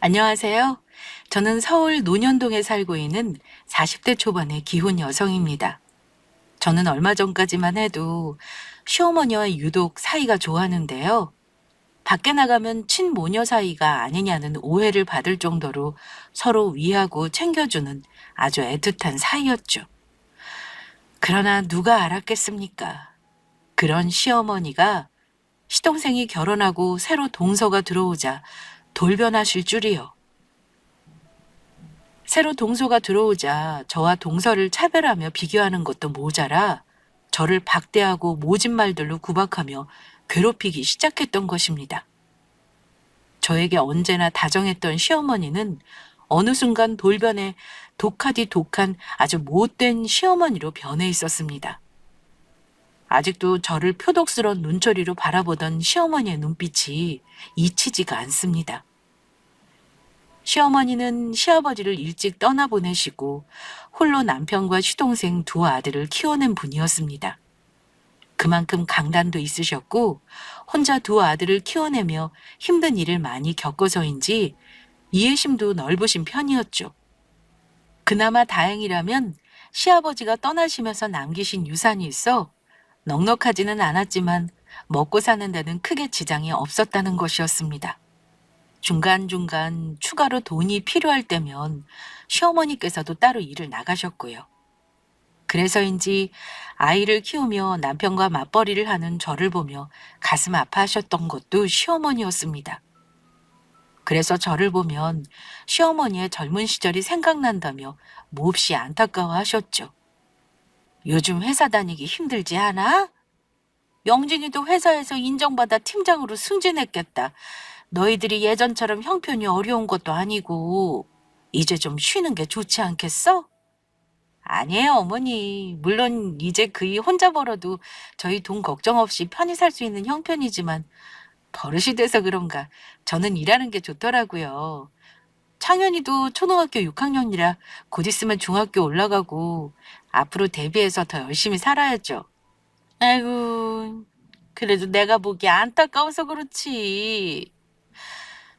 안녕하세요. 저는 서울 논현동에 살고 있는 40대 초반의 기혼 여성입니다. 저는 얼마 전까지만 해도 시어머니와 유독 사이가 좋았는데요. 밖에 나가면 친모녀 사이가 아니냐는 오해를 받을 정도로 서로 위하고 챙겨주는 아주 애틋한 사이였죠. 그러나 누가 알았겠습니까? 그런 시어머니가 시동생이 결혼하고 새로 동서가 들어오자 돌변하실 줄이요. 새로 동서가 들어오자 저와 동서를 차별하며 비교하는 것도 모자라 저를 박대하고 모진 말들로 구박하며 괴롭히기 시작했던 것입니다. 저에게 언제나 다정했던 시어머니는 어느 순간 돌변해 독하디 독한 아주 못된 시어머니로 변해 있었습니다. 아직도 저를 표독스러운 눈초리로 바라보던 시어머니의 눈빛이 잊히지가 않습니다. 시어머니는 시아버지를 일찍 떠나보내시고 홀로 남편과 시동생 두 아들을 키워낸 분이었습니다. 그만큼 강단도 있으셨고 혼자 두 아들을 키워내며 힘든 일을 많이 겪어서인지 이해심도 넓으신 편이었죠. 그나마 다행이라면 시아버지가 떠나시면서 남기신 유산이 있어 넉넉하지는 않았지만 먹고 사는 데는 크게 지장이 없었다는 것이었습니다. 중간중간 추가로 돈이 필요할 때면 시어머니께서도 따로 일을 나가셨고요. 그래서인지 아이를 키우며 남편과 맞벌이를 하는 저를 보며 가슴 아파하셨던 것도 시어머니였습니다. 그래서 저를 보면 시어머니의 젊은 시절이 생각난다며 몹시 안타까워하셨죠. 요즘 회사 다니기 힘들지 않아? 영진이도 회사에서 인정받아 팀장으로 승진했겠다. 너희들이 예전처럼 형편이 어려운 것도 아니고 이제 좀 쉬는 게 좋지 않겠어? 아니에요, 어머니. 물론 이제 그이 혼자 벌어도 저희 돈 걱정 없이 편히 살 수 있는 형편이지만 버릇이 돼서 그런가 저는 일하는 게 좋더라고요. 창현이도 초등학교 6학년이라 곧 있으면 중학교 올라가고 앞으로 대비해서 더 열심히 살아야죠. 아이고, 그래도 내가 보기 안타까워서 그렇지.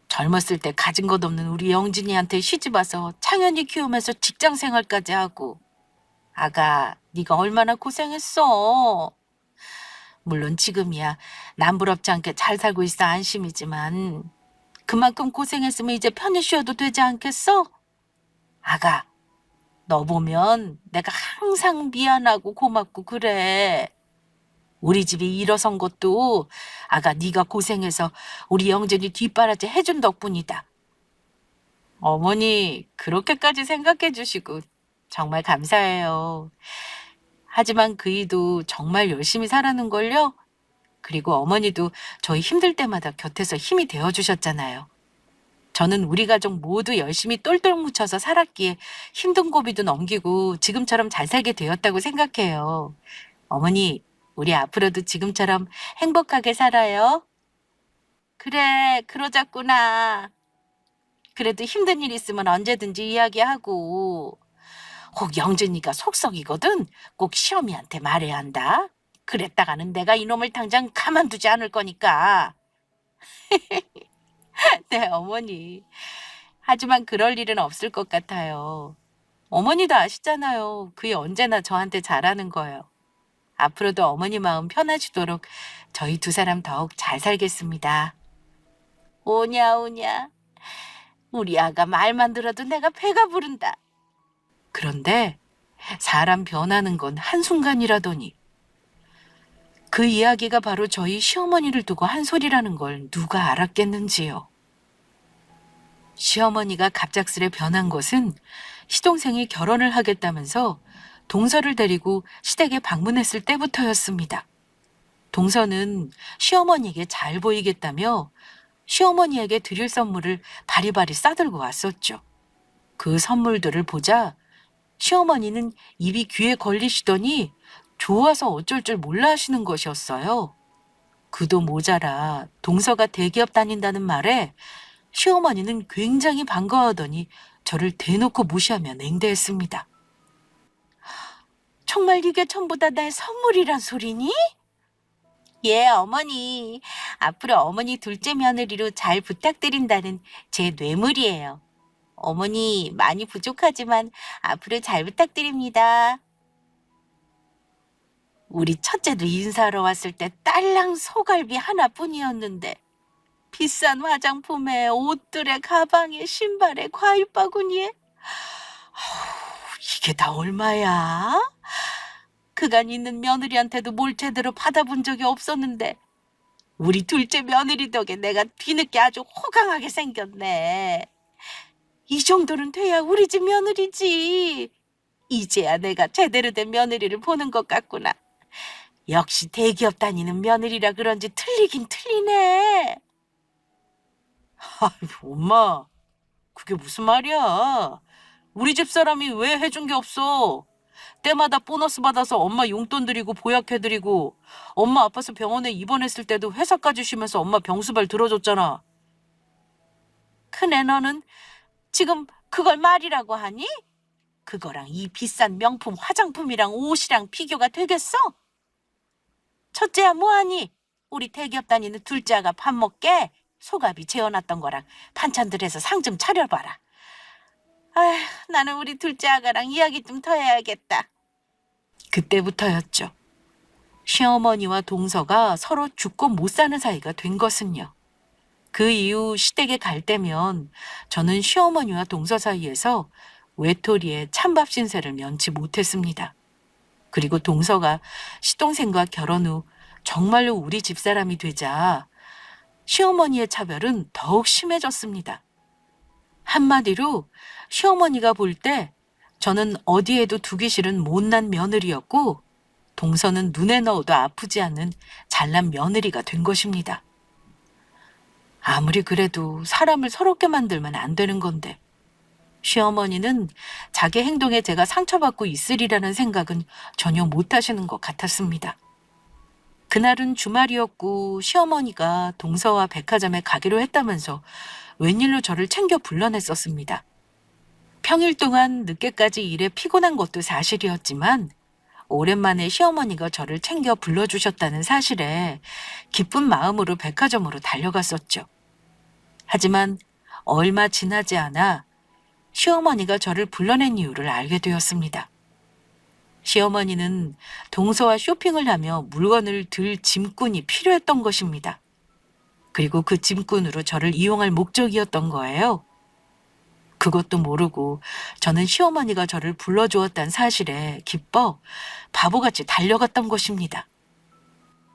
젊었을 때 가진 것 없는 우리 영진이한테 시집 와서 창현이 키우면서 직장 생활까지 하고. 아가, 네가 얼마나 고생했어. 물론 지금이야 남부럽지 않게 잘 살고 있어 안심이지만 그만큼 고생했으면 이제 편히 쉬어도 되지 않겠어? 아가, 너 보면 내가 항상 미안하고 고맙고 그래. 우리 집이 일어선 것도 아가 네가 고생해서 우리 영진이 뒷바라지 해준 덕분이다. 어머니 그렇게까지 생각해 주시고 정말 감사해요. 하지만 그이도 정말 열심히 살아는걸요. 그리고 어머니도 저희 힘들 때마다 곁에서 힘이 되어주셨잖아요. 저는 우리 가족 모두 열심히 똘똘 뭉쳐서 살았기에 힘든 고비도 넘기고 지금처럼 잘 살게 되었다고 생각해요. 어머니, 우리 앞으로도 지금처럼 행복하게 살아요. 그래, 그러자꾸나. 그래도 힘든 일 있으면 언제든지 이야기하고. 혹 영준이가 속썩이거든. 꼭 시어미한테 말해야 한다. 그랬다가는 내가 이놈을 당장 가만두지 않을 거니까. 네, 어머니. 하지만 그럴 일은 없을 것 같아요. 어머니도 아시잖아요. 그게 언제나 저한테 잘하는 거예요. 앞으로도 어머니 마음 편하시도록 저희 두 사람 더욱 잘 살겠습니다. 오냐, 오냐. 우리 아가 말만 들어도 내가 배가 부른다. 그런데 사람 변하는 건 한순간이라더니 그 이야기가 바로 저희 시어머니를 두고 한 소리라는 걸 누가 알았겠는지요. 시어머니가 갑작스레 변한 것은 시동생이 결혼을 하겠다면서 동서를 데리고 시댁에 방문했을 때부터였습니다. 동서는 시어머니에게 잘 보이겠다며 시어머니에게 드릴 선물을 바리바리 싸들고 왔었죠. 그 선물들을 보자 시어머니는 입이 귀에 걸리시더니 좋아서 어쩔 줄 몰라 하시는 것이었어요. 그도 모자라 동서가 대기업 다닌다는 말에 시어머니는 굉장히 반가워하더니 저를 대놓고 무시하며 냉대했습니다. 정말 이게 전부 다 내 선물이란 소리니? 예, 어머니. 앞으로 어머니 둘째 며느리로 잘 부탁드린다는 제 뇌물이에요. 어머니, 많이 부족하지만 앞으로 잘 부탁드립니다. 우리 첫째도 인사하러 왔을 때 딸랑 소갈비 하나뿐이었는데 비싼 화장품에 옷들에 가방에 신발에 과일바구니에 이게 다 얼마야? 그간 있는 며느리한테도 뭘 제대로 받아본 적이 없었는데 우리 둘째 며느리 덕에 내가 뒤늦게 아주 호강하게 생겼네. 이 정도는 돼야 우리 집 며느리지. 이제야 내가 제대로 된 며느리를 보는 것 같구나. 역시 대기업 다니는 며느리라 그런지 틀리긴 틀리네. 아이고, 엄마, 그게 무슨 말이야? 우리 집 사람이 왜 해준 게 없어? 때마다 보너스 받아서 엄마 용돈 드리고 보약해드리고 엄마 아파서 병원에 입원했을 때도 회사까지 쉬면서 엄마 병수발 들어줬잖아. 큰애 너는 지금 그걸 말이라고 하니? 그거랑 이 비싼 명품 화장품이랑 옷이랑 비교가 되겠어? 첫째야 뭐하니? 우리 대기업 다니는 둘째 아가 밥 먹게 소갑이 재워놨던 거랑 반찬들 해서 상 좀 차려봐라. 아휴, 나는 우리 둘째 아가랑 이야기 좀 더 해야겠다. 그때부터였죠. 시어머니와 동서가 서로 죽고 못 사는 사이가 된 것은요. 그 이후 시댁에 갈 때면 저는 시어머니와 동서 사이에서 외톨이의 찬밥 신세를 면치 못했습니다. 그리고 동서가 시동생과 결혼 후 정말로 우리 집사람이 되자 시어머니의 차별은 더욱 심해졌습니다. 한마디로 시어머니가 볼 때 저는 어디에도 두기 싫은 못난 며느리였고 동서는 눈에 넣어도 아프지 않는 잘난 며느리가 된 것입니다. 아무리 그래도 사람을 서럽게 만들면 안 되는 건데 시어머니는 자기 행동에 제가 상처받고 있으리라는 생각은 전혀 못 하시는 것 같았습니다. 그날은 주말이었고 시어머니가 동서와 백화점에 가기로 했다면서 웬일로 저를 챙겨 불러냈었습니다. 평일 동안 늦게까지 일에 피곤한 것도 사실이었지만 오랜만에 시어머니가 저를 챙겨 불러주셨다는 사실에 기쁜 마음으로 백화점으로 달려갔었죠. 하지만 얼마 지나지 않아 시어머니가 저를 불러낸 이유를 알게 되었습니다. 시어머니는 동서와 쇼핑을 하며 물건을 들 짐꾼이 필요했던 것입니다. 그리고 그 짐꾼으로 저를 이용할 목적이었던 거예요. 그것도 모르고 저는 시어머니가 저를 불러주었다는 사실에 기뻐 바보같이 달려갔던 것입니다.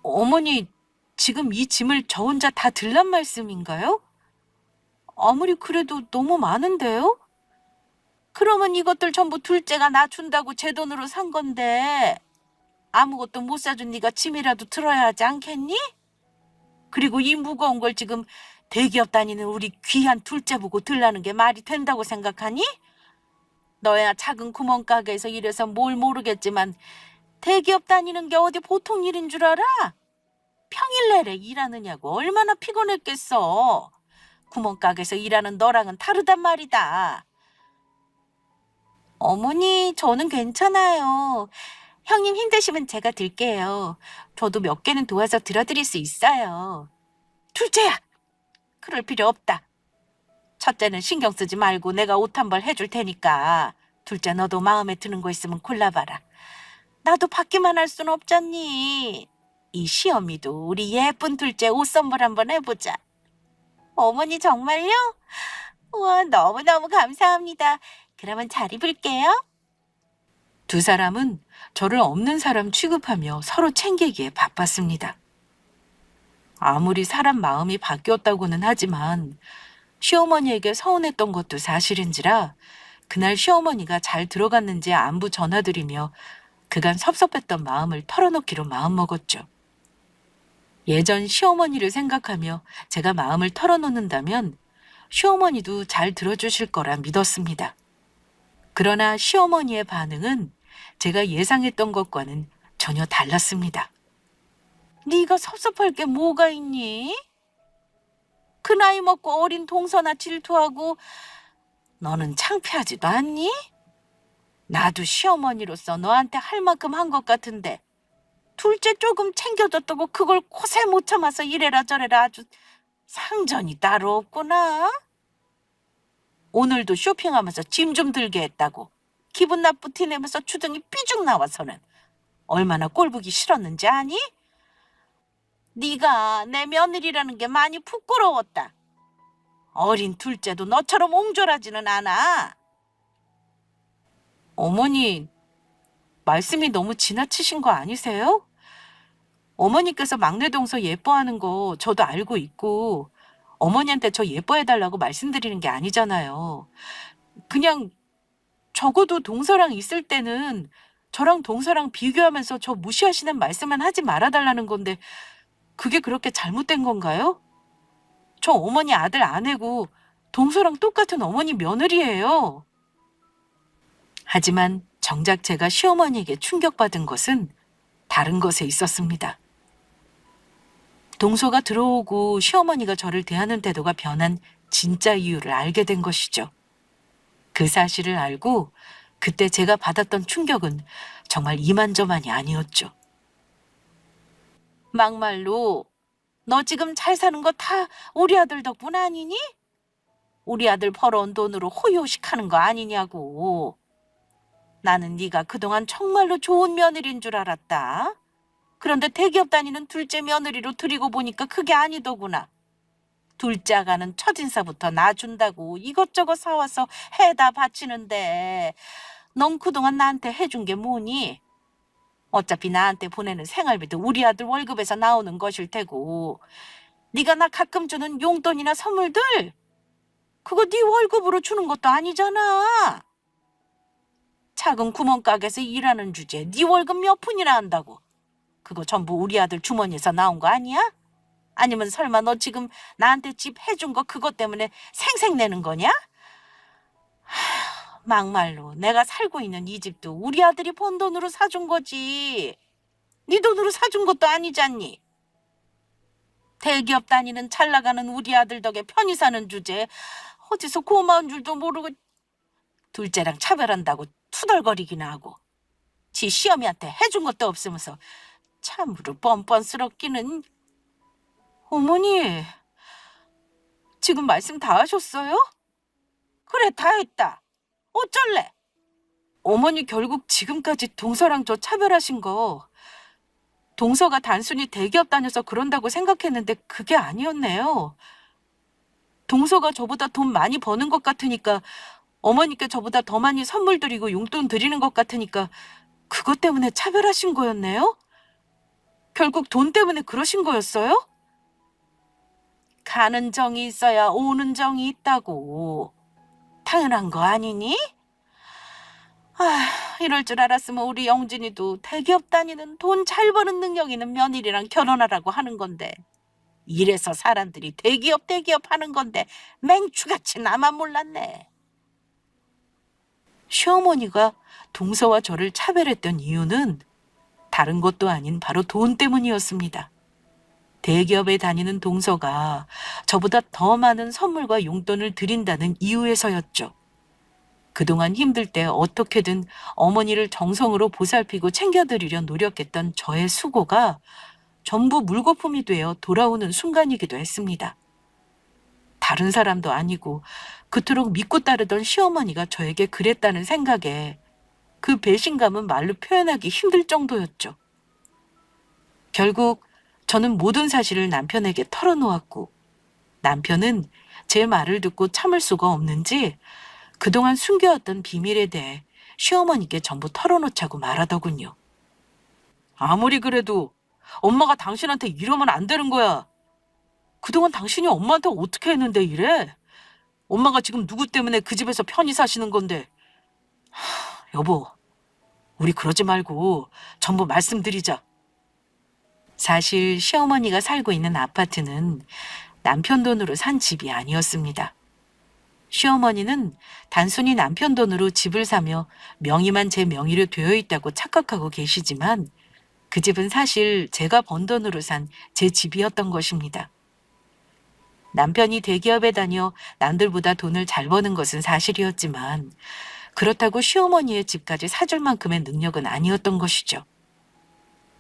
어머니, 지금 이 짐을 저 혼자 다 들란 말씀인가요? 아무리 그래도 너무 많은데요? 그러면 이것들 전부 둘째가 나 준다고 제 돈으로 산 건데 아무것도 못 사준 네가 짐이라도 들어야 하지 않겠니? 그리고 이 무거운 걸 지금 대기업 다니는 우리 귀한 둘째 보고 들라는 게 말이 된다고 생각하니? 너야 작은 구멍가게에서 일해서 뭘 모르겠지만 대기업 다니는 게 어디 보통 일인 줄 알아? 평일 내내 일하느냐고 얼마나 피곤했겠어. 구멍가게에서 일하는 너랑은 다르단 말이다. 어머니, 저는 괜찮아요. 형님 힘드시면 제가 들게요. 저도 몇 개는 도와서 들어드릴 수 있어요. 둘째야! 그럴 필요 없다. 첫째는 신경 쓰지 말고 내가 옷 한 벌 해줄 테니까 둘째 너도 마음에 드는 거 있으면 골라봐라. 나도 받기만 할 순 없잖니. 이 시어미도 우리 예쁜 둘째 옷 선물 한번 해보자. 어머니 정말요? 우와, 너무너무 감사합니다. 그러면 잘 입을게요. 두 사람은 저를 없는 사람 취급하며 서로 챙기기에 바빴습니다. 아무리 사람 마음이 바뀌었다고는 하지만 시어머니에게 서운했던 것도 사실인지라 그날 시어머니가 잘 들어갔는지 안부 전화드리며 그간 섭섭했던 마음을 털어놓기로 마음먹었죠. 예전 시어머니를 생각하며 제가 마음을 털어놓는다면 시어머니도 잘 들어주실 거라 믿었습니다. 그러나 시어머니의 반응은 제가 예상했던 것과는 전혀 달랐습니다. 네가 섭섭할 게 뭐가 있니? 그 나이 먹고 어린 동서나 질투하고 너는 창피하지도 않니? 나도 시어머니로서 너한테 할 만큼 한 것 같은데 둘째 조금 챙겨줬다고 그걸 고세 못 참아서 이래라 저래라 아주 상전이 따로 없구나. 오늘도 쇼핑하면서 짐 좀 들게 했다고 기분 나쁘 티내면서 주둥이 삐죽 나와서는 얼마나 꼴보기 싫었는지 아니? 네가 내 며느리라는 게 많이 부끄러웠다. 어린 둘째도 너처럼 옹졸하지는 않아. 어머니, 말씀이 너무 지나치신 거 아니세요? 어머니께서 막내 동서 예뻐하는 거 저도 알고 있고 어머니한테 저 예뻐해달라고 말씀드리는 게 아니잖아요. 그냥 적어도 동서랑 있을 때는 저랑 동서랑 비교하면서 저 무시하시는 말씀만 하지 말아달라는 건데 그게 그렇게 잘못된 건가요? 저 어머니 아들 아내고 동서랑 똑같은 어머니 며느리예요. 하지만 정작 제가 시어머니에게 충격받은 것은 다른 것에 있었습니다. 동서가 들어오고 시어머니가 저를 대하는 태도가 변한 진짜 이유를 알게 된 것이죠. 그 사실을 알고 그때 제가 받았던 충격은 정말 이만저만이 아니었죠. 막말로 너 지금 잘 사는 거 다 우리 아들 덕분 아니니? 우리 아들 벌어온 돈으로 호요식하는 거 아니냐고. 나는 네가 그동안 정말로 좋은 며느리인 줄 알았다. 그런데 대기업 다니는 둘째 며느리로 들이고 보니까 그게 아니더구나. 둘째 아가는 첫인사부터 놔준다고 이것저것 사와서 해다 바치는데 넌 그동안 나한테 해준 게 뭐니? 어차피 나한테 보내는 생활비도 우리 아들 월급에서 나오는 것일 테고 네가 나 가끔 주는 용돈이나 선물들 그거 네 월급으로 주는 것도 아니잖아. 작은 구멍가게에서 일하는 주제에 네 월급 몇 푼이나 한다고. 그거 전부 우리 아들 주머니에서 나온 거 아니야? 아니면 설마 너 지금 나한테 집 해준 거 그것 때문에 생색내는 거냐? 막말로 내가 살고 있는 이 집도 우리 아들이 번 돈으로 사준 거지. 네 돈으로 사준 것도 아니잖니. 대기업 다니는 잘 나가는 우리 아들 덕에 편히 사는 주제에 어디서 고마운 줄도 모르고 둘째랑 차별한다고 투덜거리기나 하고 지 시어미한테 해준 것도 없으면서 참으로 뻔뻔스럽기는. 어머니, 지금 말씀 다 하셨어요? 그래, 다 했다. 어쩔래? 어머니 결국 지금까지 동서랑 저 차별하신 거 동서가 단순히 대기업 다녀서 그런다고 생각했는데 그게 아니었네요. 동서가 저보다 돈 많이 버는 것 같으니까 어머니께 저보다 더 많이 선물 드리고 용돈 드리는 것 같으니까 그것 때문에 차별하신 거였네요? 결국 돈 때문에 그러신 거였어요? 가는 정이 있어야 오는 정이 있다고. 당연한 거 아니니? 이럴 줄 알았으면 우리 영진이도 대기업 다니는 돈 잘 버는 능력 있는 며느리랑 결혼하라고 하는 건데 이래서 사람들이 대기업 하는 건데 맹추같이 나만 몰랐네. 시어머니가 동서와 저를 차별했던 이유는 다른 것도 아닌 바로 돈 때문이었습니다. 대기업에 다니는 동서가 저보다 더 많은 선물과 용돈을 드린다는 이유에서였죠. 그동안 힘들 때 어떻게든 어머니를 정성으로 보살피고 챙겨드리려 노력했던 저의 수고가 전부 물거품이 되어 돌아오는 순간이기도 했습니다. 다른 사람도 아니고 그토록 믿고 따르던 시어머니가 저에게 그랬다는 생각에 그 배신감은 말로 표현하기 힘들 정도였죠. 결국 저는 모든 사실을 남편에게 털어놓았고 남편은 제 말을 듣고 참을 수가 없는지 그동안 숨겨왔던 비밀에 대해 시어머니께 전부 털어놓자고 말하더군요. 아무리 그래도 엄마가 당신한테 이러면 안 되는 거야. 그동안 당신이 엄마한테 어떻게 했는데 이래? 엄마가 지금 누구 때문에 그 집에서 편히 사시는 건데. 여보, 우리 그러지 말고 전부 말씀드리자. 사실 시어머니가 살고 있는 아파트는 남편 돈으로 산 집이 아니었습니다. 시어머니는 단순히 남편 돈으로 집을 사며 명의만 제 명의로 되어 있다고 착각하고 계시지만 그 집은 사실 제가 번 돈으로 산 제 집이었던 것입니다. 남편이 대기업에 다녀 남들보다 돈을 잘 버는 것은 사실이었지만 그렇다고 시어머니의 집까지 사줄 만큼의 능력은 아니었던 것이죠.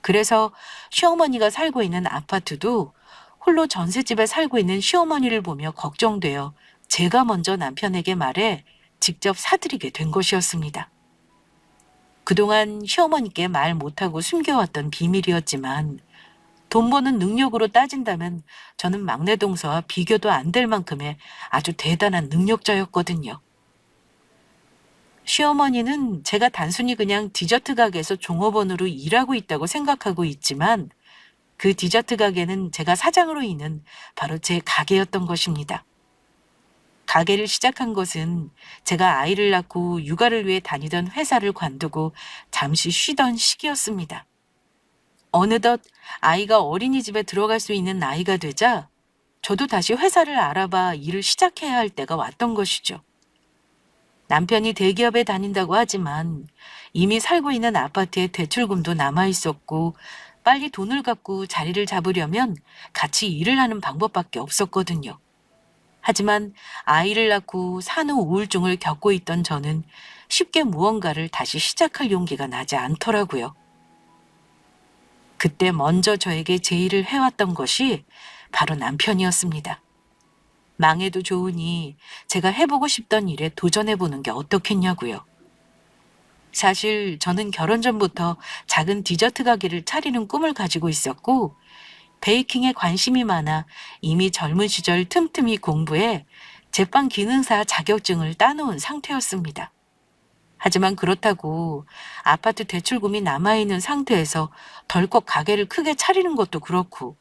그래서 시어머니가 살고 있는 아파트도 홀로 전셋집에 살고 있는 시어머니를 보며 걱정되어 제가 먼저 남편에게 말해 직접 사드리게 된 것이었습니다. 그동안 시어머니께 말 못하고 숨겨왔던 비밀이었지만 돈 버는 능력으로 따진다면 저는 막내 동서와 비교도 안 될 만큼의 아주 대단한 능력자였거든요. 시어머니는 제가 단순히 그냥 디저트 가게에서 종업원으로 일하고 있다고 생각하고 있지만 그 디저트 가게는 제가 사장으로 있는 바로 제 가게였던 것입니다. 가게를 시작한 것은 제가 아이를 낳고 육아를 위해 다니던 회사를 관두고 잠시 쉬던 시기였습니다. 어느덧 아이가 어린이집에 들어갈 수 있는 나이가 되자 저도 다시 회사를 알아봐 일을 시작해야 할 때가 왔던 것이죠. 남편이 대기업에 다닌다고 하지만 이미 살고 있는 아파트에 대출금도 남아 있었고 빨리 돈을 갚고 자리를 잡으려면 같이 일을 하는 방법밖에 없었거든요. 하지만 아이를 낳고 산후 우울증을 겪고 있던 저는 쉽게 무언가를 다시 시작할 용기가 나지 않더라고요. 그때 먼저 저에게 제의를 해왔던 것이 바로 남편이었습니다. 망해도 좋으니 제가 해보고 싶던 일에 도전해보는 게 어떻겠냐고요. 사실 저는 결혼 전부터 작은 디저트 가게를 차리는 꿈을 가지고 있었고 베이킹에 관심이 많아 이미 젊은 시절 틈틈이 공부해 제빵 기능사 자격증을 따놓은 상태였습니다. 하지만 그렇다고 아파트 대출금이 남아있는 상태에서 덜컥 가게를 크게 차리는 것도 그렇고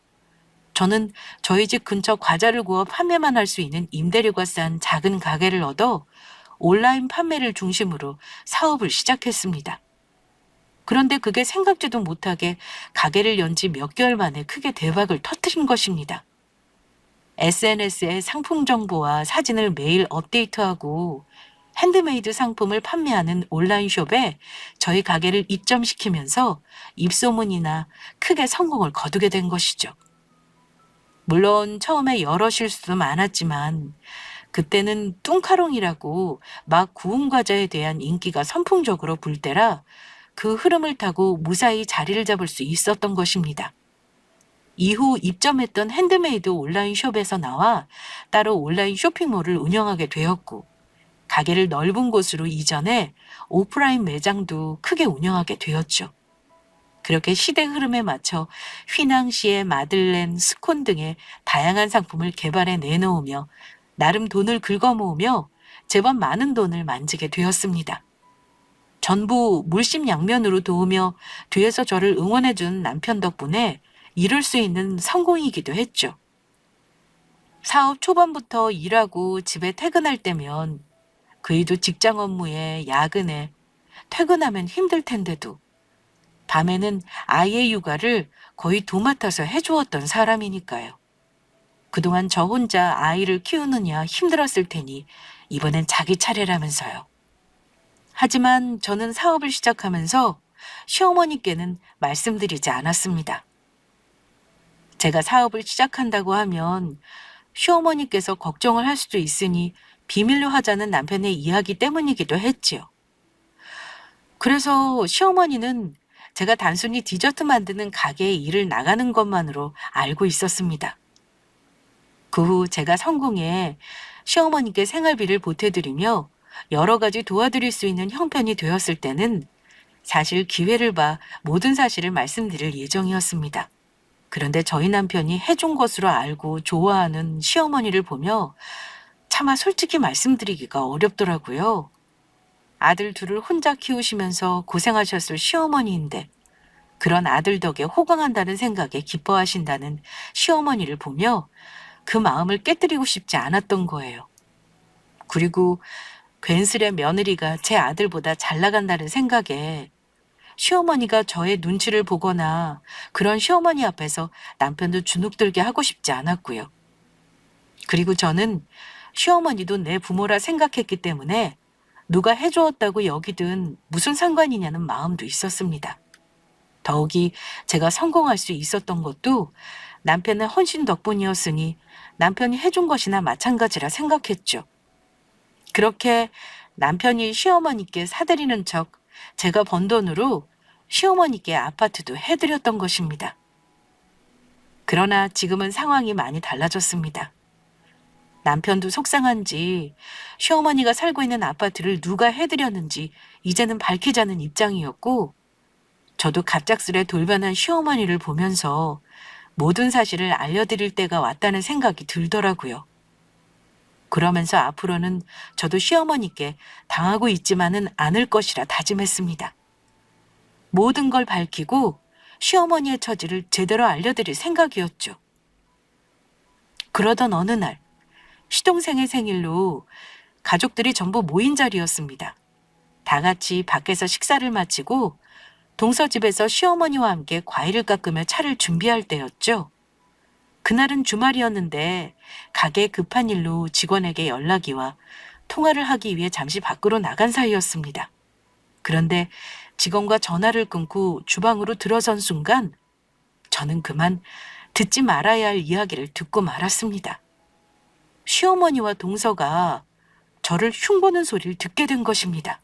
저는 저희 집 근처 과자를 구워 판매만 할 수 있는 임대료가 싼 작은 가게를 얻어 온라인 판매를 중심으로 사업을 시작했습니다. 그런데 그게 생각지도 못하게 가게를 연 지 몇 개월 만에 크게 대박을 터뜨린 것입니다. SNS에 상품 정보와 사진을 매일 업데이트하고 핸드메이드 상품을 판매하는 온라인숍에 저희 가게를 입점시키면서 입소문이나 크게 성공을 거두게 된 것이죠. 물론 처음에 여러 실수도 많았지만 그때는 뚱카롱이라고 막 구운 과자에 대한 인기가 선풍적으로 불 때라 그 흐름을 타고 무사히 자리를 잡을 수 있었던 것입니다. 이후 입점했던 핸드메이드 온라인숍에서 나와 따로 온라인 쇼핑몰을 운영하게 되었고 가게를 넓은 곳으로 이전해 오프라인 매장도 크게 운영하게 되었죠. 그렇게 시대 흐름에 맞춰 휘낭시에 마들렌, 스콘 등의 다양한 상품을 개발해 내놓으며 나름 돈을 긁어모으며 제법 많은 돈을 만지게 되었습니다. 전부 물심양면으로 도우며 뒤에서 저를 응원해준 남편 덕분에 이룰 수 있는 성공이기도 했죠. 사업 초반부터 일하고 집에 퇴근할 때면 그이도 직장 업무에 야근에 퇴근하면 힘들 텐데도 밤에는 아이의 육아를 거의 도맡아서 해주었던 사람이니까요. 그동안 저 혼자 아이를 키우느냐 힘들었을 테니 이번엔 자기 차례라면서요. 하지만 저는 사업을 시작하면서 시어머니께는 말씀드리지 않았습니다. 제가 사업을 시작한다고 하면 시어머니께서 걱정을 할 수도 있으니 비밀로 하자는 남편의 이야기 때문이기도 했지요. 그래서 시어머니는 제가 단순히 디저트 만드는 가게에 일을 나가는 것만으로 알고 있었습니다. 그 후 제가 성공해 시어머니께 생활비를 보태드리며 여러 가지 도와드릴 수 있는 형편이 되었을 때는 사실 기회를 봐 모든 사실을 말씀드릴 예정이었습니다. 그런데 저희 남편이 해준 것으로 알고 좋아하는 시어머니를 보며 차마 솔직히 말씀드리기가 어렵더라고요. 아들 둘을 혼자 키우시면서 고생하셨을 시어머니인데 그런 아들 덕에 호강한다는 생각에 기뻐하신다는 시어머니를 보며 그 마음을 깨뜨리고 싶지 않았던 거예요. 그리고 괜스레 며느리가 제 아들보다 잘 나간다는 생각에 시어머니가 저의 눈치를 보거나 그런 시어머니 앞에서 남편도 주눅들게 하고 싶지 않았고요. 그리고 저는 시어머니도 내 부모라 생각했기 때문에 누가 해주었다고 여기든 무슨 상관이냐는 마음도 있었습니다. 더욱이 제가 성공할 수 있었던 것도 남편의 헌신 덕분이었으니 남편이 해준 것이나 마찬가지라 생각했죠. 그렇게 남편이 시어머니께 사드리는 척 제가 번 돈으로 시어머니께 아파트도 해드렸던 것입니다. 그러나 지금은 상황이 많이 달라졌습니다. 남편도 속상한지 시어머니가 살고 있는 아파트를 누가 해드렸는지 이제는 밝히자는 입장이었고, 저도 갑작스레 돌변한 시어머니를 보면서 모든 사실을 알려드릴 때가 왔다는 생각이 들더라고요. 그러면서 앞으로는 저도 시어머니께 당하고 있지만은 않을 것이라 다짐했습니다. 모든 걸 밝히고 시어머니의 처지를 제대로 알려드릴 생각이었죠. 그러던 어느 날, 시동생의 생일로 가족들이 전부 모인 자리였습니다. 다 같이 밖에서 식사를 마치고 동서집에서 시어머니와 함께 과일을 깎으며 차를 준비할 때였죠. 그날은 주말이었는데 가게 급한 일로 직원에게 연락이 와 통화를 하기 위해 잠시 밖으로 나간 사이였습니다. 그런데 직원과 전화를 끊고 주방으로 들어선 순간 저는 그만 듣지 말아야 할 이야기를 듣고 말았습니다. 시어머니와 동서가 저를 흉보는 소리를 듣게 된 것입니다.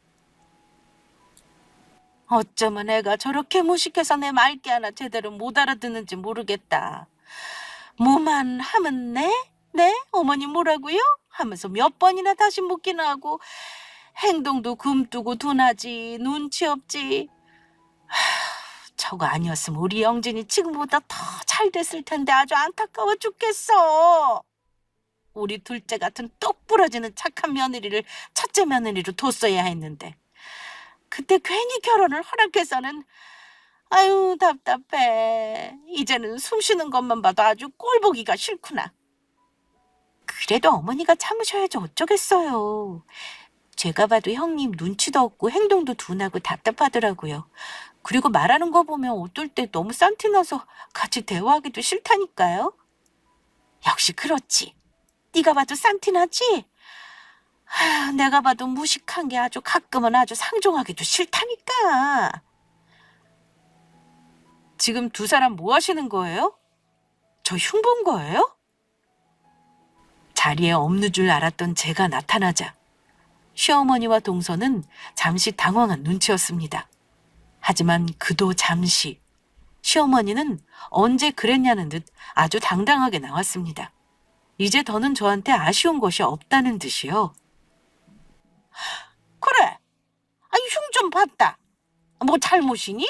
어쩌면 애가 저렇게 무식해서 내 말귀 하나 제대로 못 알아듣는지 모르겠다. 뭐만 하면 네? 어머니 뭐라고요? 하면서 몇 번이나 다시 묻기는 하고 행동도 굼뜨고 둔하지, 눈치 없지. 저거 아니었으면 우리 영진이 지금보다 더 잘 됐을 텐데 아주 안타까워 죽겠어. 우리 둘째 같은 똑 부러지는 착한 며느리를 첫째 며느리로 뒀어야 했는데 그때 괜히 결혼을 허락해서는 아유 답답해. 이제는 숨 쉬는 것만 봐도 아주 꼴보기가 싫구나. 그래도 어머니가 참으셔야지 어쩌겠어요. 제가 봐도 형님 눈치도 없고 행동도 둔하고 답답하더라고요. 그리고 말하는 거 보면 어떨 때 너무 싼티 나서 같이 대화하기도 싫다니까요. 역시 그렇지. 네가 봐도 싼티 나지? 내가 봐도 무식한 게 아주 가끔은 아주 상종하기도 싫다니까. 지금 두 사람 뭐 하시는 거예요? 저 흉본 거예요? 자리에 없는 줄 알았던 제가 나타나자 시어머니와 동서는 잠시 당황한 눈치였습니다. 하지만 그도 잠시, 시어머니는 언제 그랬냐는 듯 아주 당당하게 나왔습니다. 이제 더는 저한테 아쉬운 것이 없다는 듯이요. 그래, 흉 좀 봤다. 뭐 잘못이니?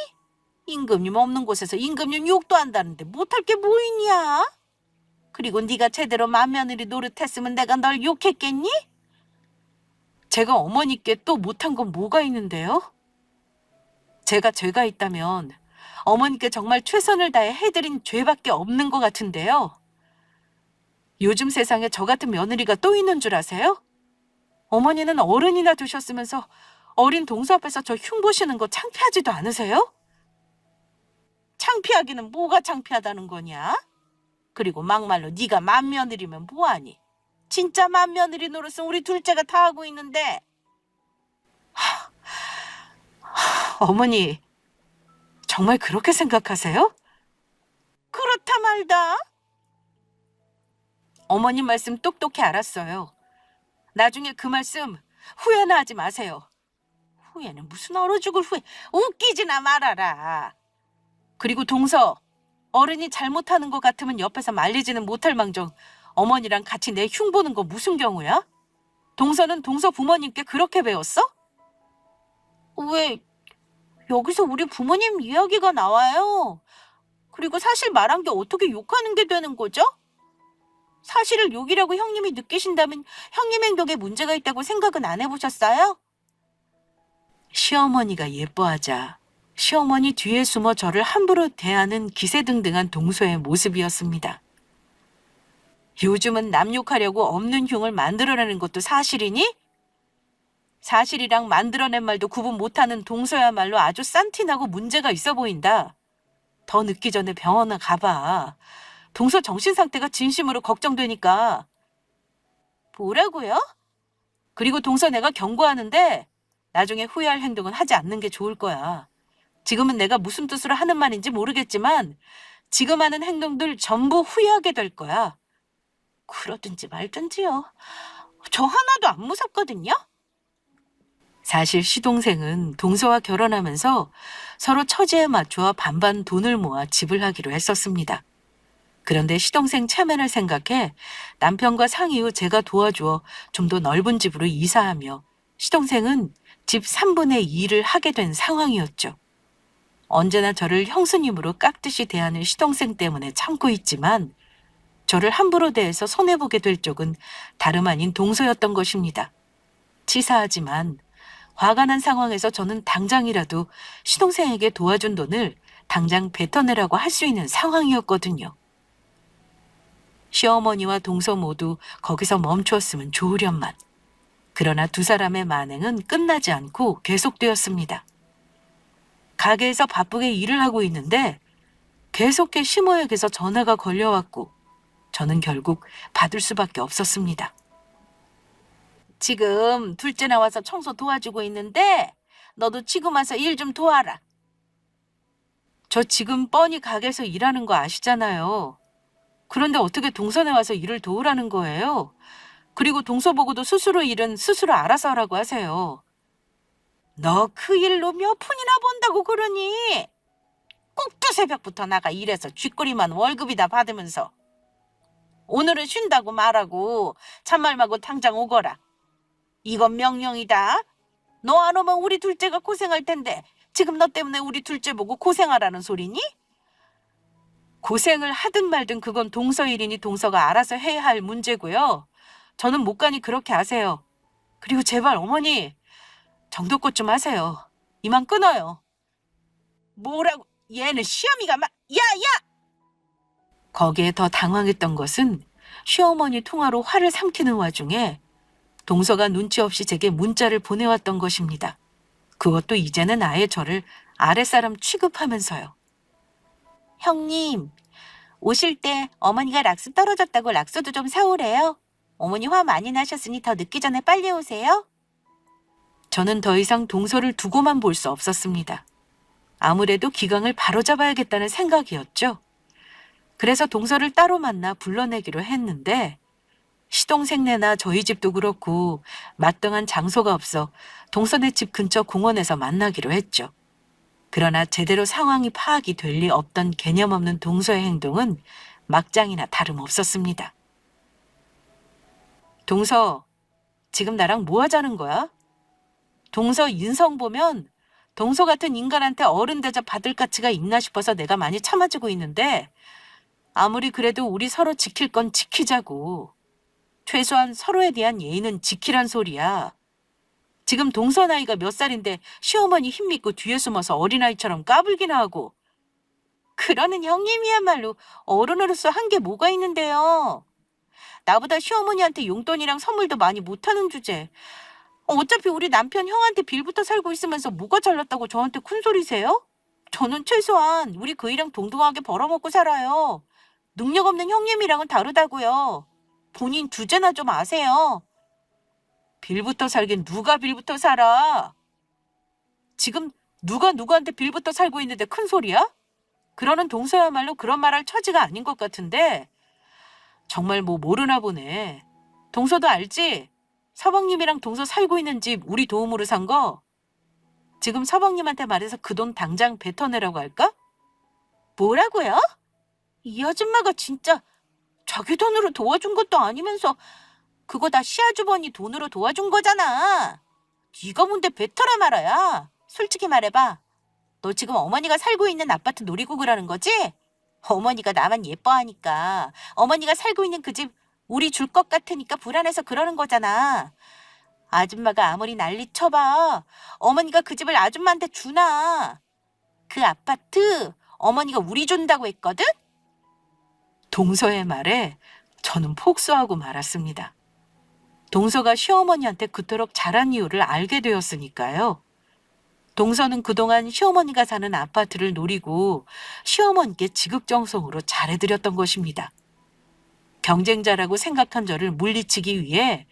임금님 없는 곳에서 임금님 욕도 한다는데 못할 게 뭐 있냐? 그리고 네가 제대로 맏며느리 노릇했으면 내가 널 욕했겠니? 제가 어머니께 또 못한 건 뭐가 있는데요? 제가 죄가 있다면 어머니께 정말 최선을 다해 해드린 죄밖에 없는 것 같은데요. 요즘 세상에 저 같은 며느리가 또 있는 줄 아세요? 어머니는 어른이나 되셨으면서 어린 동서 앞에서 저 흉보시는 거 창피하지도 않으세요? 창피하기는 뭐가 창피하다는 거냐? 그리고 막말로 네가 맏며느리면 뭐하니? 진짜 맏며느리 노릇은 우리 둘째가 다 하고 있는데. 어머니, 정말 그렇게 생각하세요? 그렇다 말다. 어머님 말씀 똑똑히 알았어요. 나중에 그 말씀 후회나 하지 마세요. 후회는 무슨 얼어 죽을 후회. 웃기지나 말아라. 그리고 동서, 어른이 잘못하는 것 같으면 옆에서 말리지는 못할 망정 어머니랑 같이 내 흉보는 거 무슨 경우야? 동서는 동서 부모님께 그렇게 배웠어? 왜 여기서 우리 부모님 이야기가 나와요? 그리고 사실 말한 게 어떻게 욕하는 게 되는 거죠? 사실을 욕이라고 형님이 느끼신다면 형님 행동에 문제가 있다고 생각은 안 해보셨어요? 시어머니가 예뻐하자 시어머니 뒤에 숨어 저를 함부로 대하는 기세등등한 동서의 모습이었습니다. 요즘은 남 욕하려고 없는 흉을 만들어내는 것도 사실이니? 사실이랑 만들어낸 말도 구분 못하는 동서야말로 아주 싼티나고 문제가 있어 보인다. 더 늦기 전에 병원에 가봐. 동서 정신 상태가 진심으로 걱정되니까. 뭐라고요? 그리고 동서 내가 경고하는데 나중에 후회할 행동은 하지 않는 게 좋을 거야. 지금은 내가 무슨 뜻으로 하는 말인지 모르겠지만 지금 하는 행동들 전부 후회하게 될 거야. 그러든지 말든지요. 저 하나도 안 무섭거든요. 사실 시동생은 동서와 결혼하면서 서로 처지에 맞추어 반반 돈을 모아 집을 하기로 했었습니다. 그런데 시동생 체면을 생각해 남편과 상의 후 제가 도와주어 좀 더 넓은 집으로 이사하며 시동생은 집 3분의 2를 하게 된 상황이었죠. 언제나 저를 형수님으로 깍듯이 대하는 시동생 때문에 참고 있지만 저를 함부로 대해서 손해보게 될 쪽은 다름 아닌 동서였던 것입니다. 치사하지만 화가 난 상황에서 저는 당장이라도 시동생에게 도와준 돈을 당장 뱉어내라고 할 수 있는 상황이었거든요. 시어머니와 동서 모두 거기서 멈추었으면 좋으련만. 그러나 두 사람의 만행은 끝나지 않고 계속되었습니다. 가게에서 바쁘게 일을 하고 있는데 계속해 시모에게서 전화가 걸려왔고 저는 결국 받을 수밖에 없었습니다. 지금 둘째 나와서 청소 도와주고 있는데 너도 지금 와서 일 좀 도와라. 저 지금 뻔히 가게에서 일하는 거 아시잖아요. 그런데 어떻게 동선에 와서 일을 도우라는 거예요? 그리고 동서 보고도 스스로 일은 스스로 알아서 하라고 하세요. 너 그 일로 몇 푼이나 번다고 그러니? 꼭 두새벽부터 나가 일해서 쥐꼬리만 월급이다 받으면서. 오늘은 쉰다고 말하고 잔말 말고 당장 오거라. 이건 명령이다. 너 안 오면 우리 둘째가 고생할 텐데 지금 너 때문에 우리 둘째 보고 고생하라는 소리니? 고생을 하든 말든 그건 동서 일이니 동서가 알아서 해야 할 문제고요. 저는 못 가니 그렇게 하세요. 그리고 제발 어머니 정도껏 좀 하세요. 이만 끊어요. 뭐라고? 얘는 시어미가 야야! 거기에 더 당황했던 것은 시어머니 통화로 화를 삼키는 와중에 동서가 눈치 없이 제게 문자를 보내왔던 것입니다. 그것도 이제는 아예 저를 아랫사람 취급하면서요. 형님, 오실 때 어머니가 락스 떨어졌다고 락스도 좀 사오래요. 어머니 화 많이 나셨으니 더 늦기 전에 빨리 오세요. 저는 더 이상 동서를 두고만 볼 수 없었습니다. 아무래도 기강을 바로잡아야겠다는 생각이었죠. 그래서 동서를 따로 만나 불러내기로 했는데 시동생네나 저희 집도 그렇고 마땅한 장소가 없어 동서네 집 근처 공원에서 만나기로 했죠. 그러나 제대로 상황이 파악이 될 리 없던 개념 없는 동서의 행동은 막장이나 다름없었습니다. 동서, 지금 나랑 뭐 하자는 거야? 동서 인성 보면 동서 같은 인간한테 어른 대접 받을 가치가 있나 싶어서 내가 많이 참아주고 있는데 아무리 그래도 우리 서로 지킬 건 지키자고. 최소한 서로에 대한 예의는 지키란 소리야. 지금 동서 나이가 몇 살인데 시어머니 힘 믿고 뒤에 숨어서 어린아이처럼 까불기나 하고. 그러는 형님이야말로 어른으로서 한 게 뭐가 있는데요. 나보다 시어머니한테 용돈이랑 선물도 많이 못하는 주제. 어차피 우리 남편 형한테 빌부터 살고 있으면서 뭐가 잘났다고 저한테 큰소리세요? 저는 최소한 우리 그이랑 동등하게 벌어먹고 살아요. 능력 없는 형님이랑은 다르다고요. 본인 주제나 좀 아세요. 빌부터 살긴 누가 빌부터 살아? 지금 누가 누구한테 빌부터 살고 있는데 큰 소리야? 그러는 동서야말로 그런 말할 처지가 아닌 것 같은데 정말 뭐 모르나 보네. 동서도 알지? 서방님이랑 동서 살고 있는 집 우리 도움으로 산 거. 지금 서방님한테 말해서 그 돈 당장 뱉어내라고 할까? 뭐라고요? 이 아줌마가 진짜 자기 돈으로 도와준 것도 아니면서 그거 다 시아주버니 돈으로 도와준 거잖아. 네가 뭔데 뱉어라 말아야. 솔직히 말해봐. 너 지금 어머니가 살고 있는 아파트 노리고 그러는 거지? 어머니가 나만 예뻐하니까 어머니가 살고 있는 그 집 우리 줄 것 같으니까 불안해서 그러는 거잖아. 아줌마가 아무리 난리 쳐봐. 어머니가 그 집을 아줌마한테 주나. 그 아파트 어머니가 우리 준다고 했거든? 동서의 말에 저는 폭소하고 말았습니다. 동서가 시어머니한테 그토록 잘한 이유를 알게 되었으니까요. 동서는 그동안 시어머니가 사는 아파트를 노리고 시어머니께 지극정성으로 잘해드렸던 것입니다. 경쟁자라고 생각한 저를 물리치기 위해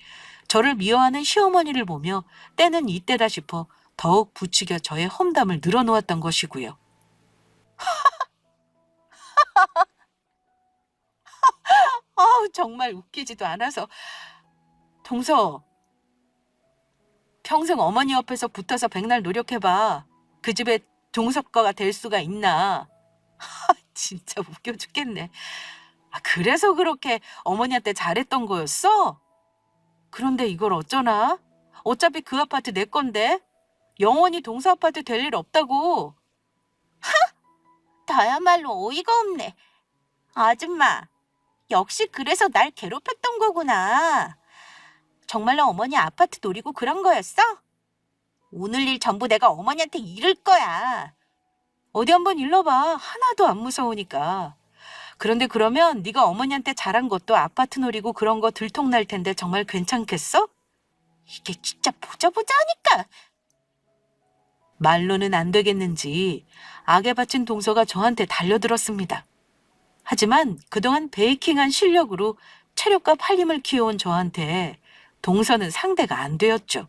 저를 미워하는 시어머니를 보며 때는 이때다 싶어 더욱 부추겨 저의 험담을 늘어놓았던 것이고요. 정말 웃기지도 않아서 동서, 평생 어머니 옆에서 붙어서 백날 노력해봐. 그 집에 동석거가 될 수가 있나. 진짜 웃겨 죽겠네. 그래서 그렇게 어머니한테 잘했던 거였어? 그런데 이걸 어쩌나? 어차피 그 아파트 내 건데. 영원히 동서 아파트 될 일 없다고. 나야말로 어이가 없네. 아줌마, 역시 그래서 날 괴롭혔던 거구나. 정말로 어머니 아파트 노리고 그런 거였어? 오늘 일 전부 내가 어머니한테 이를 거야. 어디 한번 일러봐. 하나도 안 무서우니까. 그런데 그러면 네가 어머니한테 잘한 것도 아파트 노리고 그런 거 들통날 텐데 정말 괜찮겠어? 이게 진짜 보자 하니까. 말로는 안 되겠는지 악에 바친 동서가 저한테 달려들었습니다. 하지만 그동안 베이킹한 실력으로 체력과 팔림을 키워온 저한테 동서는 상대가 안 되었죠.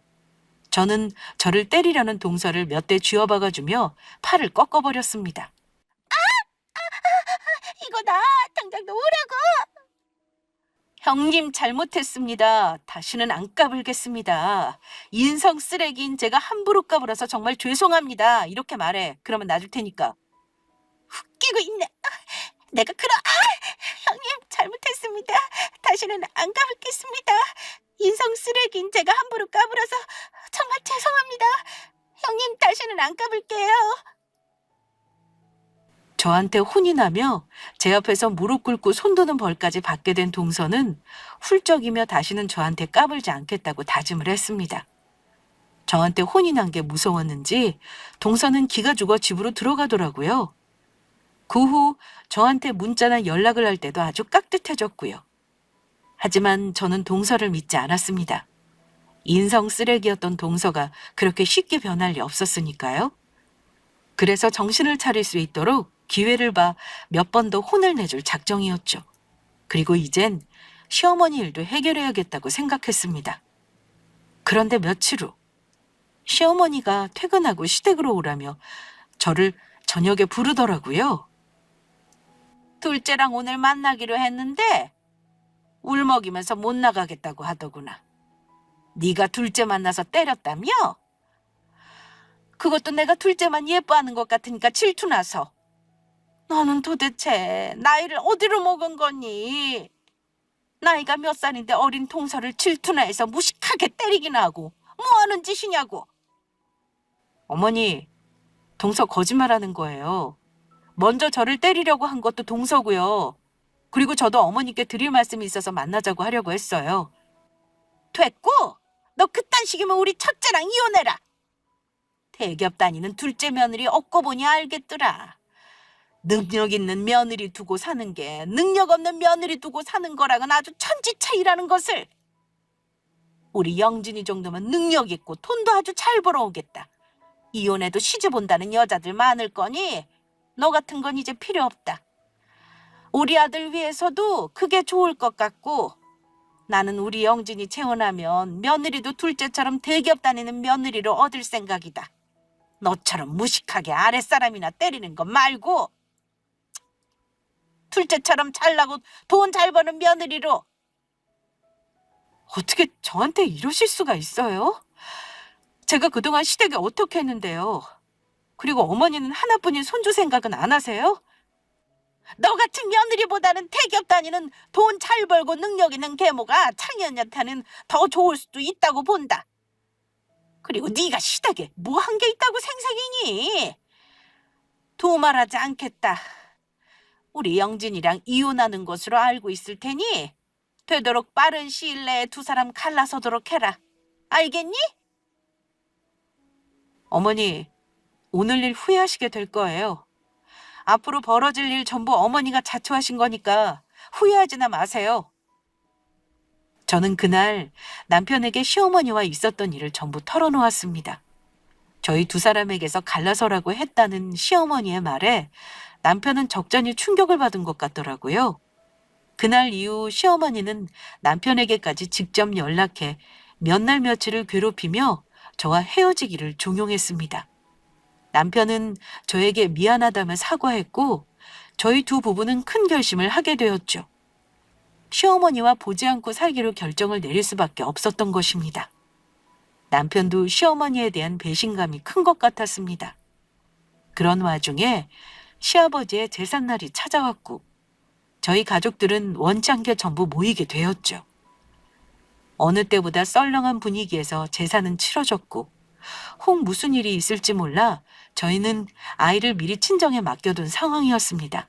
저는 저를 때리려는 동서를 몇 대 쥐어박아주며 팔을 꺾어버렸습니다. 이거 나 당장 놓으라고. 형님 잘못했습니다. 다시는 안 까불겠습니다. 인성 쓰레기인 제가 함부로 까불어서 정말 죄송합니다. 이렇게 말해. 그러면 놔줄 테니까. 웃기고 있네. 내가 형님 잘못했습니다. 다시는 안 까불겠습니다. 인성 쓰레기인 제가 함부로 까불어서 정말 죄송합니다. 형님 다시는 안 까불게요. 저한테 혼이 나며 제 앞에서 무릎 꿇고 손 드는 벌까지 받게 된 동서는 훌쩍이며 다시는 저한테 까불지 않겠다고 다짐을 했습니다. 저한테 혼이 난 게 무서웠는지 동서는 기가 죽어 집으로 들어가더라고요. 그 후 저한테 문자나 연락을 할 때도 아주 깍듯해졌고요. 하지만 저는 동서를 믿지 않았습니다. 인성 쓰레기였던 동서가 그렇게 쉽게 변할 리 없었으니까요. 그래서 정신을 차릴 수 있도록 기회를 봐 몇 번 더 혼을 내줄 작정이었죠. 그리고 이젠 시어머니 일도 해결해야겠다고 생각했습니다. 그런데 며칠 후 시어머니가 퇴근하고 시댁으로 오라며 저를 저녁에 부르더라고요. 둘째랑 오늘 만나기로 했는데 울먹이면서 못 나가겠다고 하더구나. 네가 둘째 만나서 때렸다며? 그것도 내가 둘째만 예뻐하는 것 같으니까 질투나서. 너는 도대체 나이를 어디로 먹은 거니? 나이가 몇 살인데 어린 동서를 질투나 해서 무식하게 때리기나 하고 뭐 하는 짓이냐고. 어머니, 동서 거짓말하는 거예요. 먼저 저를 때리려고 한 것도 동서고요. 그리고 저도 어머니께 드릴 말씀이 있어서 만나자고 하려고 했어요. 됐고, 너 그딴 식이면 우리 첫째랑 이혼해라. 대기업 다니는 둘째 며느리 얻고 보니 알겠더라. 능력 있는 며느리 두고 사는 게 능력 없는 며느리 두고 사는 거랑은 아주 천지 차이라는 것을. 우리 영진이 정도면 능력 있고 돈도 아주 잘 벌어오겠다. 이혼해도 시집 온다는 여자들 많을 거니 너 같은 건 이제 필요 없다. 우리 아들 위해서도 그게 좋을 것 같고, 나는 우리 영진이 재혼하면 며느리도 둘째처럼 대기업 다니는 며느리로 얻을 생각이다. 너처럼 무식하게 아랫사람이나 때리는 거 말고 둘째처럼 잘나고 돈 잘 버는 며느리로. 어떻게 저한테 이러실 수가 있어요? 제가 그동안 시댁에 어떻게 했는데요. 그리고 어머니는 하나뿐인 손주 생각은 안 하세요? 너 같은 며느리보다는 대기업 다니는 돈 잘 벌고 능력 있는 계모가 창현이한테는 더 좋을 수도 있다고 본다. 그리고 네가 시댁에 뭐 한 게 있다고 생색이니? 두말하지 않겠다. 우리 영진이랑 이혼하는 것으로 알고 있을 테니 되도록 빠른 시일 내에 두 사람 갈라서도록 해라. 알겠니? 어머니, 오늘 일 후회하시게 될 거예요. 앞으로 벌어질 일 전부 어머니가 자초하신 거니까 후회하지나 마세요. 저는 그날 남편에게 시어머니와 있었던 일을 전부 털어놓았습니다. 저희 두 사람에게서 갈라서라고 했다는 시어머니의 말에 남편은 적잖이 충격을 받은 것 같더라고요. 그날 이후 시어머니는 남편에게까지 직접 연락해 몇 날 며칠을 괴롭히며 저와 헤어지기를 종용했습니다. 남편은 저에게 미안하다며 사과했고 저희 두 부부는 큰 결심을 하게 되었죠. 시어머니와 보지 않고 살기로 결정을 내릴 수밖에 없었던 것입니다. 남편도 시어머니에 대한 배신감이 큰 것 같았습니다. 그런 와중에 시아버지의 제삿날이 찾아왔고 저희 가족들은 원치 않게 전부 모이게 되었죠. 어느 때보다 썰렁한 분위기에서 제사는 치러졌고 혹 무슨 일이 있을지 몰라 저희는 아이를 미리 친정에 맡겨둔 상황이었습니다.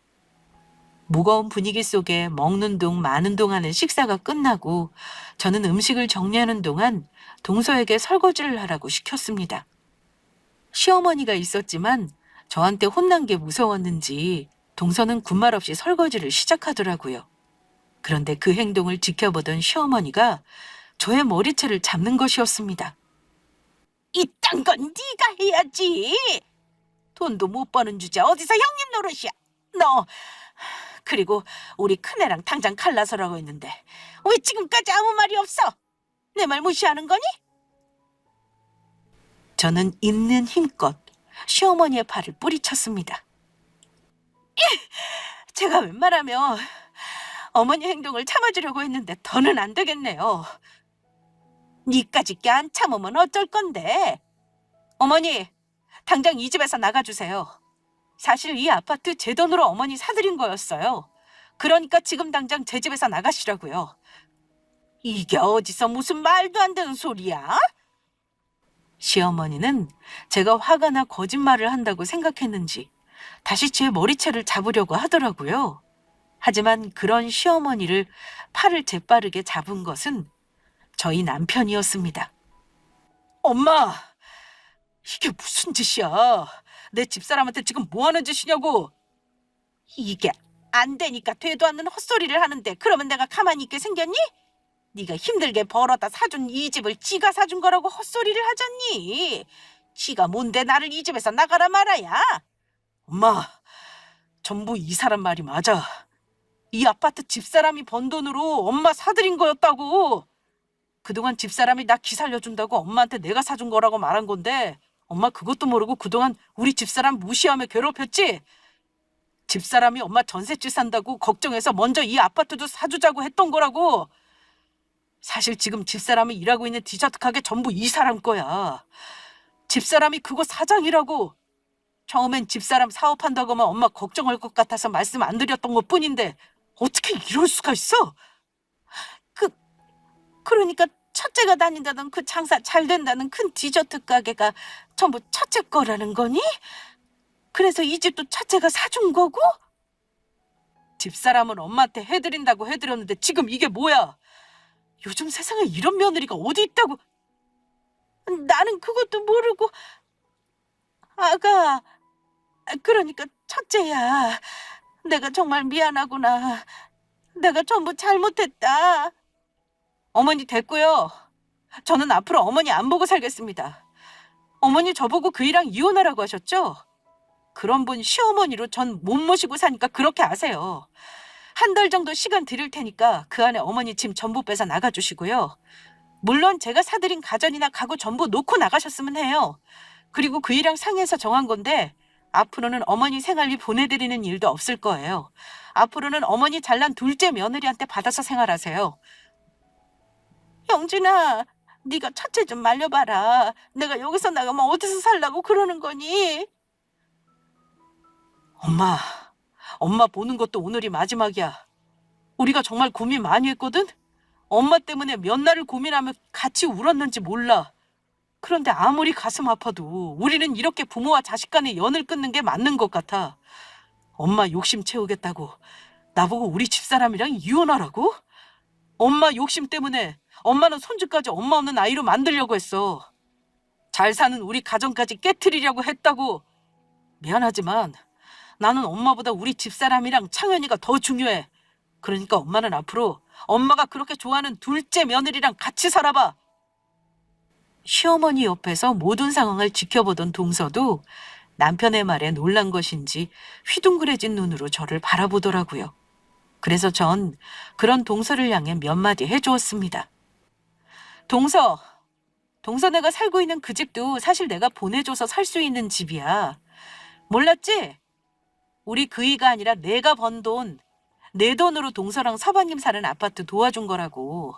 무거운 분위기 속에 먹는 둥 마는 둥 하는 식사가 끝나고 저는 음식을 정리하는 동안 동서에게 설거지를 하라고 시켰습니다. 시어머니가 있었지만 저한테 혼난 게 무서웠는지 동서는 군말 없이 설거지를 시작하더라고요. 그런데 그 행동을 지켜보던 시어머니가 저의 머리채를 잡는 것이었습니다. 이딴 건 네가 해야지. 돈도 못 버는 주제 어디서 형님 노릇이야. 너 그리고 우리 큰애랑 당장 갈라서라고 했는데 왜 지금까지 아무 말이 없어? 내 말 무시하는 거니? 저는 있는 힘껏 시어머니의 팔을 뿌리쳤습니다. 제가 웬만하면 어머니 행동을 참아주려고 했는데 더는 안 되겠네요. 니까짓 게 안 참으면 어쩔 건데. 어머니, 당장 이 집에서 나가주세요. 사실 이 아파트 제 돈으로 어머니 사드린 거였어요. 그러니까 지금 당장 제 집에서 나가시라고요. 이게 어디서 무슨 말도 안 되는 소리야? 시어머니는 제가 화가 나 거짓말을 한다고 생각했는지 다시 제 머리채를 잡으려고 하더라고요. 하지만 그런 시어머니를 팔을 재빠르게 잡은 것은 저희 남편이었습니다. 엄마, 이게 무슨 짓이야? 내 집사람한테 지금 뭐 하는 짓이냐고. 이게 안 되니까 되도 않는 헛소리를 하는데 그러면 내가 가만히 있게 생겼니? 네가 힘들게 벌어다 사준 이 집을 지가 사준 거라고 헛소리를 하잖니. 지가 뭔데 나를 이 집에서 나가라 말아야. 엄마, 전부 이 사람 말이 맞아. 이 아파트 집사람이 번 돈으로 엄마 사드린 거였다고. 그동안 집사람이 나 기살려준다고 엄마한테 내가 사준 거라고 말한 건데 엄마 그것도 모르고 그동안 우리 집사람 무시하며 괴롭혔지? 집사람이 엄마 전셋집 산다고 걱정해서 먼저 이 아파트도 사주자고 했던 거라고. 사실 지금 집사람이 일하고 있는 디저트 가게 전부 이 사람 거야. 집사람이 그거 사장이라고. 처음엔 집사람 사업한다고 하면 엄마 걱정할 것 같아서 말씀 안 드렸던 것 뿐인데 어떻게 이럴 수가 있어? 그러니까 첫째가 다닌다던 그 장사 잘 된다는 큰 디저트 가게가 전부 첫째 거라는 거니? 그래서 이 집도 첫째가 사준 거고? 집사람은 엄마한테 해드린다고 해드렸는데 지금 이게 뭐야? 요즘 세상에 이런 며느리가 어디 있다고. 나는 그것도 모르고. 아가, 그러니까 첫째야. 내가 정말 미안하구나. 내가 전부 잘못했다. 어머니 됐고요. 저는 앞으로 어머니 안 보고 살겠습니다. 어머니 저보고 그이랑 이혼하라고 하셨죠? 그런 분 시어머니로 전 못 모시고 사니까 그렇게 아세요. 한 달 정도 시간 드릴 테니까 그 안에 어머니 짐 전부 빼서 나가주시고요. 물론 제가 사드린 가전이나 가구 전부 놓고 나가셨으면 해요. 그리고 그이랑 상의해서 정한 건데 앞으로는 어머니 생활비 보내드리는 일도 없을 거예요. 앞으로는 어머니 잘난 둘째 며느리한테 받아서 생활하세요. 영준아, 네가 첫째 좀 말려봐라. 내가 여기서 나가면 어디서 살라고 그러는 거니? 엄마 보는 것도 오늘이 마지막이야. 우리가 정말 고민 많이 했거든? 엄마 때문에 몇 날을 고민하며 같이 울었는지 몰라. 그런데 아무리 가슴 아파도 우리는 이렇게 부모와 자식 간의 연을 끊는 게 맞는 것 같아. 엄마 욕심 채우겠다고 나보고 우리 집사람이랑 이혼하라고? 엄마 욕심 때문에 엄마는 손주까지 엄마 없는 아이로 만들려고 했어. 잘 사는 우리 가정까지 깨트리려고 했다고. 미안하지만 나는 엄마보다 우리 집사람이랑 창현이가 더 중요해. 그러니까 엄마는 앞으로 엄마가 그렇게 좋아하는 둘째 며느리랑 같이 살아봐. 시어머니 옆에서 모든 상황을 지켜보던 동서도 남편의 말에 놀란 것인지 휘둥그레진 눈으로 저를 바라보더라고요. 그래서 전 그런 동서를 향해 몇 마디 해주었습니다. 동서 내가 살고 있는 그 집도 사실 내가 보내줘서 살 수 있는 집이야. 몰랐지? 우리 그이가 아니라 내가 번 돈, 내 돈으로 동서랑 서방님 사는 아파트 도와준 거라고.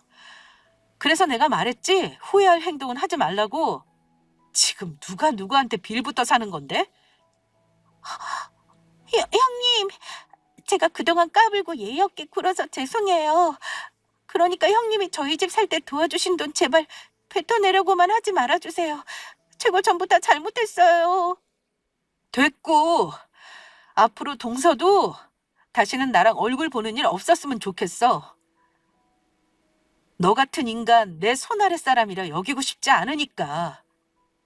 그래서 내가 말했지. 후회할 행동은 하지 말라고. 지금 누가 누구한테 빌부터 사는 건데? 형님, 제가 그동안 까불고 예의 없게 굴어서 죄송해요. 그러니까 형님이 저희 집 살 때 도와주신 돈 제발 뱉어내려고만 하지 말아주세요. 제가 전부 다 잘못했어요. 됐고, 앞으로 동서도 다시는 나랑 얼굴 보는 일 없었으면 좋겠어. 너 같은 인간 내 손 아래 사람이라 여기고 싶지 않으니까.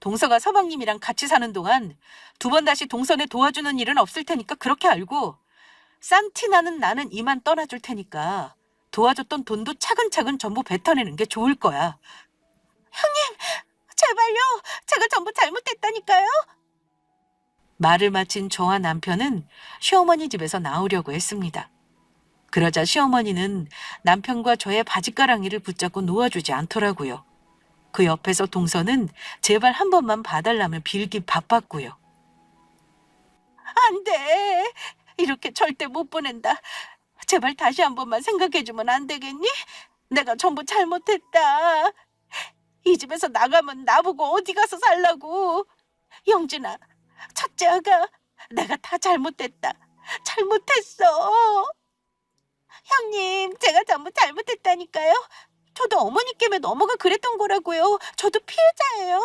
동서가 서방님이랑 같이 사는 동안 두 번 다시 동선에 도와주는 일은 없을 테니까 그렇게 알고, 싼티 나는 이만 떠나줄 테니까 도와줬던 돈도 차근차근 전부 뱉어내는 게 좋을 거야. 제발요. 제가 전부 잘못했다니까요. 말을 마친 저와 남편은 시어머니 집에서 나오려고 했습니다. 그러자 시어머니는 남편과 저의 바짓가랑이를 붙잡고 놓아주지 않더라고요. 그 옆에서 동서는 제발 한 번만 봐달라며 빌기 바빴고요. 안 돼. 이렇게 절대 못 보낸다. 제발 다시 한 번만 생각해주면 안 되겠니? 내가 전부 잘못했다. 이 집에서 나가면 나보고 어디 가서 살라고. 영진아, 첫째 아가, 내가 다 잘못했다. 잘못했어. 형님, 제가 전부 잘못했다니까요. 저도 어머니께 넘어가 그랬던 거라고요. 저도 피해자예요.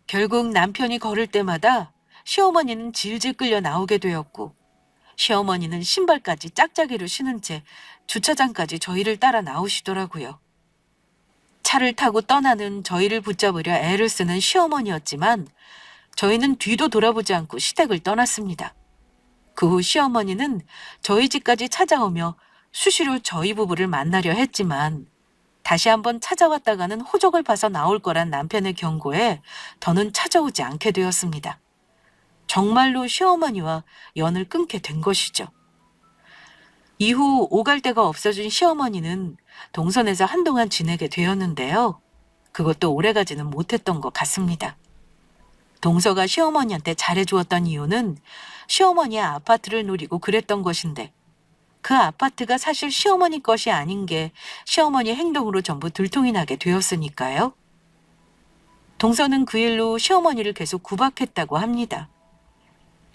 결국 남편이 걸을 때마다 시어머니는 질질 끌려 나오게 되었고, 시어머니는 신발까지 짝짝이로 신은 채 주차장까지 저희를 따라 나오시더라고요. 차를 타고 떠나는 저희를 붙잡으려 애를 쓰는 시어머니였지만 저희는 뒤도 돌아보지 않고 시댁을 떠났습니다. 그 후 시어머니는 저희 집까지 찾아오며 수시로 저희 부부를 만나려 했지만 다시 한번 찾아왔다가는 호적을 봐서 나올 거란 남편의 경고에 더는 찾아오지 않게 되었습니다. 정말로 시어머니와 연을 끊게 된 것이죠. 이후 오갈 데가 없어진 시어머니는 동선에서 한동안 지내게 되었는데요. 그것도 오래가지는 못했던 것 같습니다. 동서가 시어머니한테 잘해주었던 이유는 시어머니의 아파트를 노리고 그랬던 것인데, 그 아파트가 사실 시어머니 것이 아닌 게 시어머니 행동으로 전부 들통이 나게 되었으니까요. 동서는 그 일로 시어머니를 계속 구박했다고 합니다.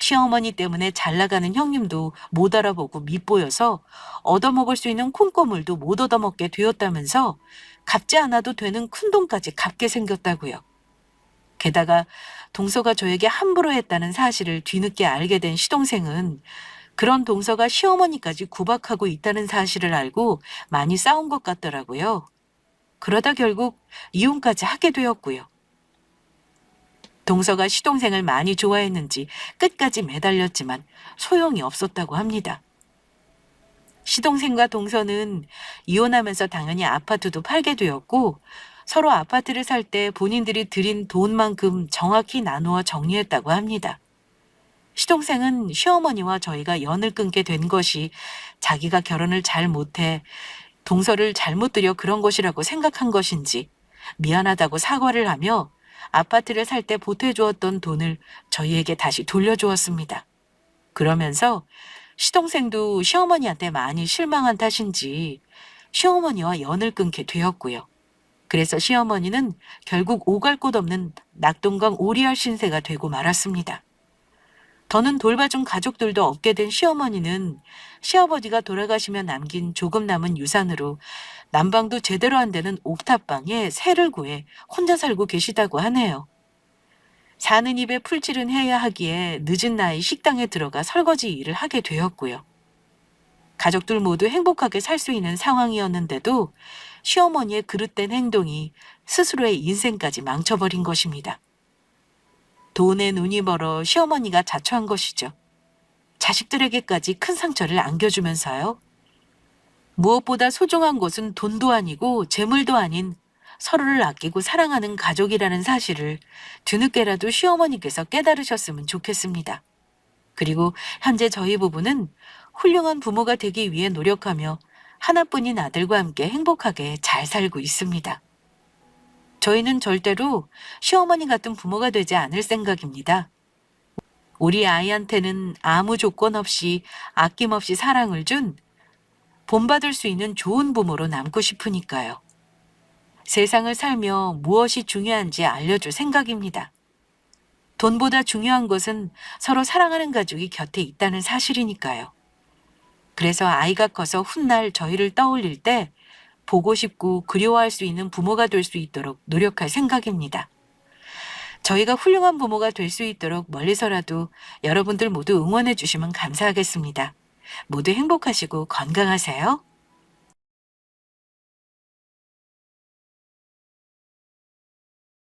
시어머니 때문에 잘 나가는 형님도 못 알아보고 밉보여서 얻어먹을 수 있는 콩고물도 못 얻어먹게 되었다면서 갚지 않아도 되는 큰돈까지 갚게 생겼다고요. 게다가 동서가 저에게 함부로 했다는 사실을 뒤늦게 알게 된 시동생은 그런 동서가 시어머니까지 구박하고 있다는 사실을 알고 많이 싸운 것 같더라고요. 그러다 결국 이혼까지 하게 되었고요. 동서가 시동생을 많이 좋아했는지 끝까지 매달렸지만 소용이 없었다고 합니다. 시동생과 동서는 이혼하면서 당연히 아파트도 팔게 되었고, 서로 아파트를 살 때 본인들이 들인 돈만큼 정확히 나누어 정리했다고 합니다. 시동생은 시어머니와 저희가 연을 끊게 된 것이 자기가 결혼을 잘 못해 동서를 잘못 들여 그런 것이라고 생각한 것인지 미안하다고 사과를 하며 아파트를 살 때 보태주었던 돈을 저희에게 다시 돌려주었습니다. 그러면서 시동생도 시어머니한테 많이 실망한 탓인지 시어머니와 연을 끊게 되었고요. 그래서 시어머니는 결국 오갈 곳 없는 낙동강 오리알 신세가 되고 말았습니다. 더는 돌봐준 가족들도 없게 된 시어머니는 시아버지가 돌아가시며 남긴 조금 남은 유산으로 난방도 제대로 안 되는 옥탑방에 새를 구해 혼자 살고 계시다고 하네요. 사는 입에 풀칠은 해야 하기에 늦은 나이 식당에 들어가 설거지 일을 하게 되었고요. 가족들 모두 행복하게 살 수 있는 상황이었는데도 시어머니의 그릇된 행동이 스스로의 인생까지 망쳐버린 것입니다. 돈에 눈이 멀어 시어머니가 자초한 것이죠. 자식들에게까지 큰 상처를 안겨주면서요. 무엇보다 소중한 것은 돈도 아니고 재물도 아닌 서로를 아끼고 사랑하는 가족이라는 사실을 뒤늦게라도 시어머니께서 깨달으셨으면 좋겠습니다. 그리고 현재 저희 부부는 훌륭한 부모가 되기 위해 노력하며 하나뿐인 아들과 함께 행복하게 잘 살고 있습니다. 저희는 절대로 시어머니 같은 부모가 되지 않을 생각입니다. 우리 아이한테는 아무 조건 없이 아낌없이 사랑을 준 본받을 수 있는 좋은 부모로 남고 싶으니까요. 세상을 살며 무엇이 중요한지 알려줄 생각입니다. 돈보다 중요한 것은 서로 사랑하는 가족이 곁에 있다는 사실이니까요. 그래서 아이가 커서 훗날 저희를 떠올릴 때 보고 싶고 그리워할 수 있는 부모가 될 수 있도록 노력할 생각입니다. 저희가 훌륭한 부모가 될 수 있도록 멀리서라도 여러분들 모두 응원해 주시면 감사하겠습니다. 모두 행복하시고 건강하세요.